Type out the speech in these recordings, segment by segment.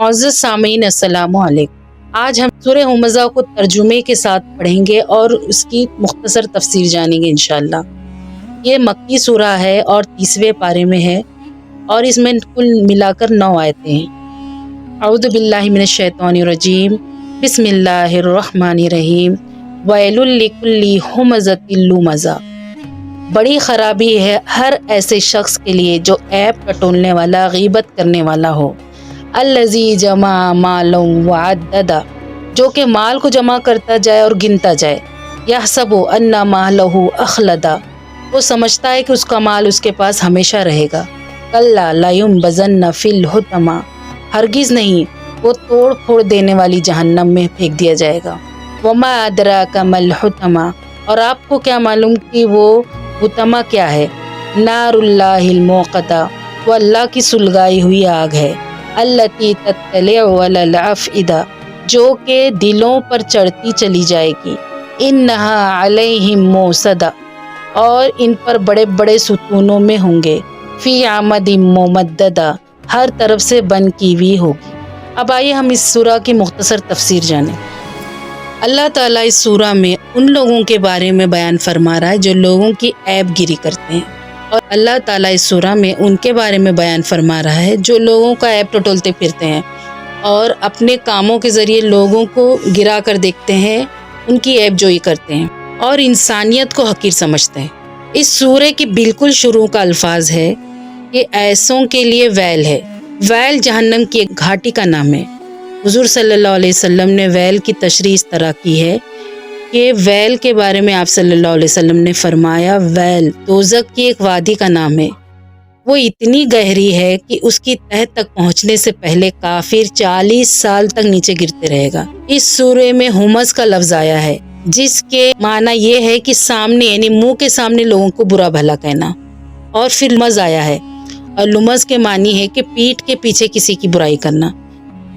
معزز سامعین السلام علیکم۔ آج ہم سورہ ہمزہ کو ترجمے کے ساتھ پڑھیں گے اور اس کی مختصر تفسیر جانیں گے انشاءاللہ۔ یہ مکی سورہ ہے اور 30ویں پارے میں ہے اور اس میں کل ملا کر 9 آیتیں ہیں۔ اعوذ باللہ من الشیطان الرجیم، بسم اللہ الرحمن الرحیم۔ ویل لکل ہمزۃ لمزہ، بڑی خرابی ہے ہر ایسے شخص کے لیے جو عیب ٹٹولنے والا، غیبت کرنے والا ہو۔ الذی جمع مالا وعددہ، جو کہ مال کو جمع کرتا جائے اور گنتا جائے۔ یحسب ان مالہ اخلدہ، وہ سمجھتا ہے کہ اس کا مال اس کے پاس ہمیشہ رہے گا۔ کلا لینبذن فی الحطمہ، ہرگز نہیں، وہ توڑ پھوڑ دینے والی جہنم میں پھینک دیا جائے گا۔ وما ادراک ما الحطمہ، اور آپ کو کیا معلوم کہ وہ حطمہ کیا ہے؟ نار اللہ الموقدہ، وہ اللہ کی سلگائی ہوئی آگ ہے۔ التی تطلع علی الافئدہ، جو کہ دلوں پر چڑھتی چلی جائے گی۔ انہا علیہم موصدہ، اور ان پر بڑے بڑے ستونوں میں ہوں گے۔ فی عمد ممددہ، ہر طرف سے بند کی ہوئی ہوگی۔ اب آئیے ہم اس سورہ کی مختصر تفسیر جانیں۔ اللہ تعالیٰ اس سورہ میں ان لوگوں کے بارے میں بیان فرما رہا ہے جو لوگوں کی عیب گیری کرتے ہیں، اور اللہ تعالیٰ اس سورہ میں ان کے بارے میں بیان فرما رہا ہے جو لوگوں کا عیب ٹٹولتے پھرتے ہیں اور اپنے کاموں کے ذریعے لوگوں کو گرا کر دیکھتے ہیں، ان کی عیب جوئی کرتے ہیں اور انسانیت کو حقیر سمجھتے ہیں۔ اس سورہ کی بالکل شروع کا الفاظ ہے کہ ایسوں کے لیے ویل ہے۔ ویل جہنم کی ایک گھاٹی کا نام ہے۔ حضور صلی اللہ علیہ وسلم نے ویل کی تشریح اس طرح کی ہے کہ ویل کے بارے میں آپ صلی اللہ علیہ وسلم نے فرمایا، ویل دوزخ کی ایک وادی کا نام ہے، وہ اتنی گہری ہے کہ اس کی تہہ تک پہنچنے سے پہلے کافر 40 سال تک نیچے گرتے رہے گا۔ اس سورے میں ہمز کا لفظ آیا ہے جس کے معنی یہ ہے کہ سامنے، یعنی منہ کے سامنے لوگوں کو برا بھلا کہنا، اور پھر لمز آیا ہے، اور لمز کے معنی ہے کہ پیٹھ کے پیچھے کسی کی برائی کرنا،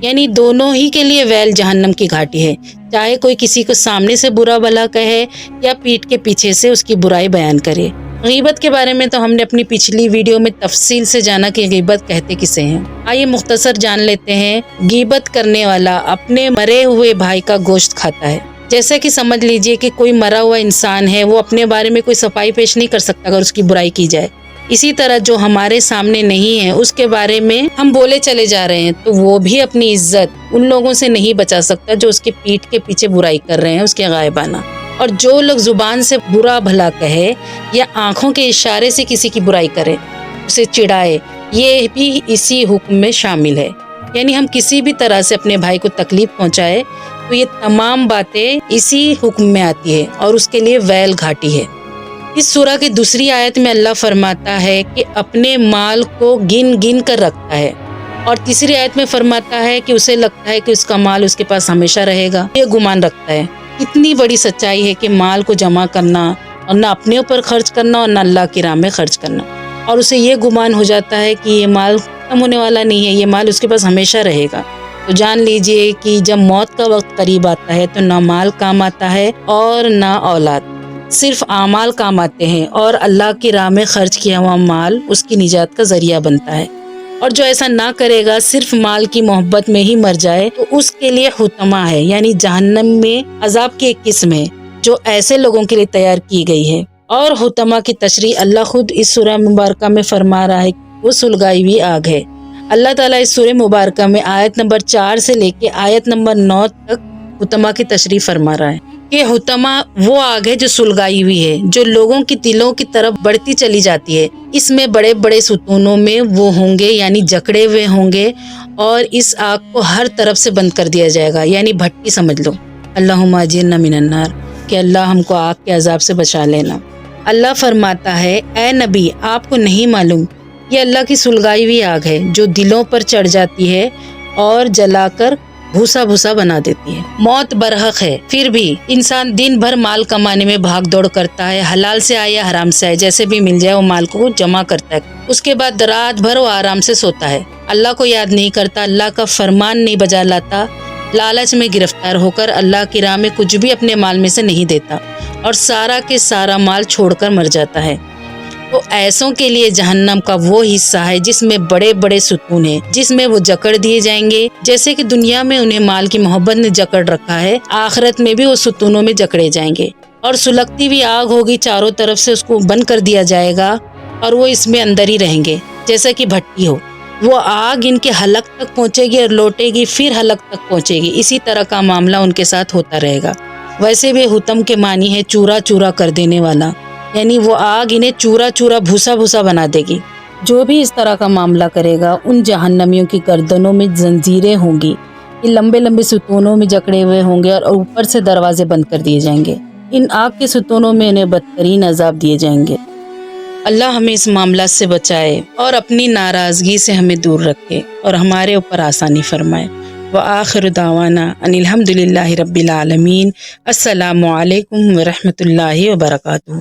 یعنی دونوں ہی کے لیے ویل جہنم کی گھاٹی ہے، چاہے کوئی کسی کو سامنے سے برا بھلا کہے یا پیٹھ کے پیچھے سے اس کی برائی بیان کرے۔ غیبت کے بارے میں تو ہم نے اپنی پچھلی ویڈیو میں تفصیل سے جانا کہ غیبت کہتے کسے ہیں۔ آئیے مختصر جان لیتے ہیں۔ غیبت کرنے والا اپنے مرے ہوئے بھائی کا گوشت کھاتا ہے۔ جیسا کہ سمجھ لیجئے کہ کوئی مرا ہوا انسان ہے، وہ اپنے بارے میں کوئی صفائی پیش نہیں کر سکتا اگر اس کی برائی کی جائے۔ اسی طرح جو ہمارے سامنے نہیں ہے اس کے بارے میں ہم بولے چلے جا رہے ہیں تو وہ بھی اپنی عزت ان لوگوں سے نہیں بچا سکتا جو اس کے پیٹھ کے پیچھے برائی کر رہے ہیں، اس کے غائبانہ۔ اور جو لوگ زبان سے برا بھلا کہے یا آنکھوں کے اشارے سے کسی کی برائی کرے، اسے چڑھائے، یہ بھی اسی حکم میں شامل ہے۔ یعنی ہم کسی بھی طرح سے اپنے بھائی کو تکلیف پہنچائے تو یہ تمام باتیں اسی حکم میں آتی ہے اور اس کے لیے ویل گھاٹی ہے۔ اس سورہ کی دوسری آیت میں اللہ فرماتا ہے کہ اپنے مال کو گن گن کر رکھتا ہے، اور تیسری آیت میں فرماتا ہے کہ اسے لگتا ہے کہ اس کا مال اس کے پاس ہمیشہ رہے گا، یہ گمان رکھتا ہے۔ کتنی بڑی سچائی ہے کہ مال کو جمع کرنا اور نہ اپنے اوپر خرچ کرنا اور نہ اللہ کی راہ میں خرچ کرنا، اور اسے یہ گمان ہو جاتا ہے کہ یہ مال ختم ہونے والا نہیں ہے، یہ مال اس کے پاس ہمیشہ رہے گا۔ تو جان لیجئے کہ جب موت کا وقت قریب آتا ہے تو نہ مال کام آتا ہے اور نہ اولاد، صرف اعمال کام آتے ہیں، اور اللہ کی راہ میں خرچ کیا ہوا مال اس کی نجات کا ذریعہ بنتا ہے۔ اور جو ایسا نہ کرے گا، صرف مال کی محبت میں ہی مر جائے، تو اس کے لیے حطمہ ہے، یعنی جہنم میں عذاب کی ایک قسم ہے جو ایسے لوگوں کے لیے تیار کی گئی ہے۔ اور حطمہ کی تشریح اللہ خود اس سورہ مبارکہ میں فرما رہا ہے، وہ سلگائی ہوئی آگ ہے۔ اللہ تعالیٰ اس سورہ مبارکہ میں آیت نمبر 4 سے لے کے آیت نمبر 9 تک حطمہ کی تشریح فرما رہا ہے کہ حطمہ وہ آگ ہے جو سلگائی ہوئی ہے، جو لوگوں کی دلوں کی طرف بڑھتی چلی جاتی ہے۔ اس میں بڑے بڑے ستونوں میں وہ ہوں گے، یعنی جکڑے ہوئے ہوں گے، اور اس آگ کو ہر طرف سے بند کر دیا جائے گا، یعنی بھٹی سمجھ لو۔ اللہم اجرنا من النار، کہ اللہ ہم کو آگ کے عذاب سے بچا لینا۔ اللہ فرماتا ہے، اے نبی آپ کو نہیں معلوم، یہ اللہ کی سلگائی ہوئی آگ ہے جو دلوں پر چڑھ جاتی ہے اور جلا کر بھوسا بھوسا بنا دیتی ہے۔ موت برحق ہے، پھر بھی انسان دن بھر مال کمانے میں بھاگ دوڑ کرتا ہے، حلال سے آئے یا حرام سے آئے، جیسے بھی مل جائے وہ مال کو جمع کرتا ہے۔ اس کے بعد رات بھر وہ آرام سے سوتا ہے، اللہ کو یاد نہیں کرتا، اللہ کا فرمان نہیں بجا لاتا، لالچ میں گرفتار ہو کر اللہ کی راہ میں کچھ بھی اپنے مال میں سے نہیں دیتا، اور سارا کے سارا مال چھوڑ کر مر جاتا ہے۔ تو ایسوں کے لیے جہنم کا وہ حصہ ہے جس میں بڑے بڑے ستون ہیں، جس میں وہ جکڑ دیے جائیں گے۔ جیسے کہ دنیا میں انہیں مال کی محبت نے جکڑ رکھا ہے، آخرت میں بھی وہ ستونوں میں جکڑے جائیں گے، اور سلگتی ہوئی آگ ہوگی، چاروں طرف سے اس کو بند کر دیا جائے گا اور وہ اس میں اندر ہی رہیں گے جیسا کہ بھٹی ہو۔ وہ آگ ان کے حلق تک پہنچے گی اور لوٹے گی، پھر حلق تک پہنچے گی، اسی طرح کا معاملہ ان کے ساتھ ہوتا رہے گا۔ ویسے بھی حطم کے معنی ہے چورا چورا کر دینے والا، یعنی وہ آگ انہیں چورا چورا بھوسا بھوسا بنا دے گی۔ جو بھی اس طرح کا معاملہ کرے گا ان جہنمیوں کی گردنوں میں زنجیریں ہوں گی، یہ لمبے لمبے ستونوں میں جکڑے ہوئے ہوں گے اور اوپر سے دروازے بند کر دیے جائیں گے۔ ان آگ کے ستونوں میں انہیں بدترین عذاب دیے جائیں گے۔ اللہ ہمیں اس معاملات سے بچائے اور اپنی ناراضگی سے ہمیں دور رکھے اور ہمارے اوپر آسانی فرمائے۔ وآخر دعوانا ان الحمد للہ رب العالمین۔ السلام علیکم ورحمۃ اللہ وبرکاتہ۔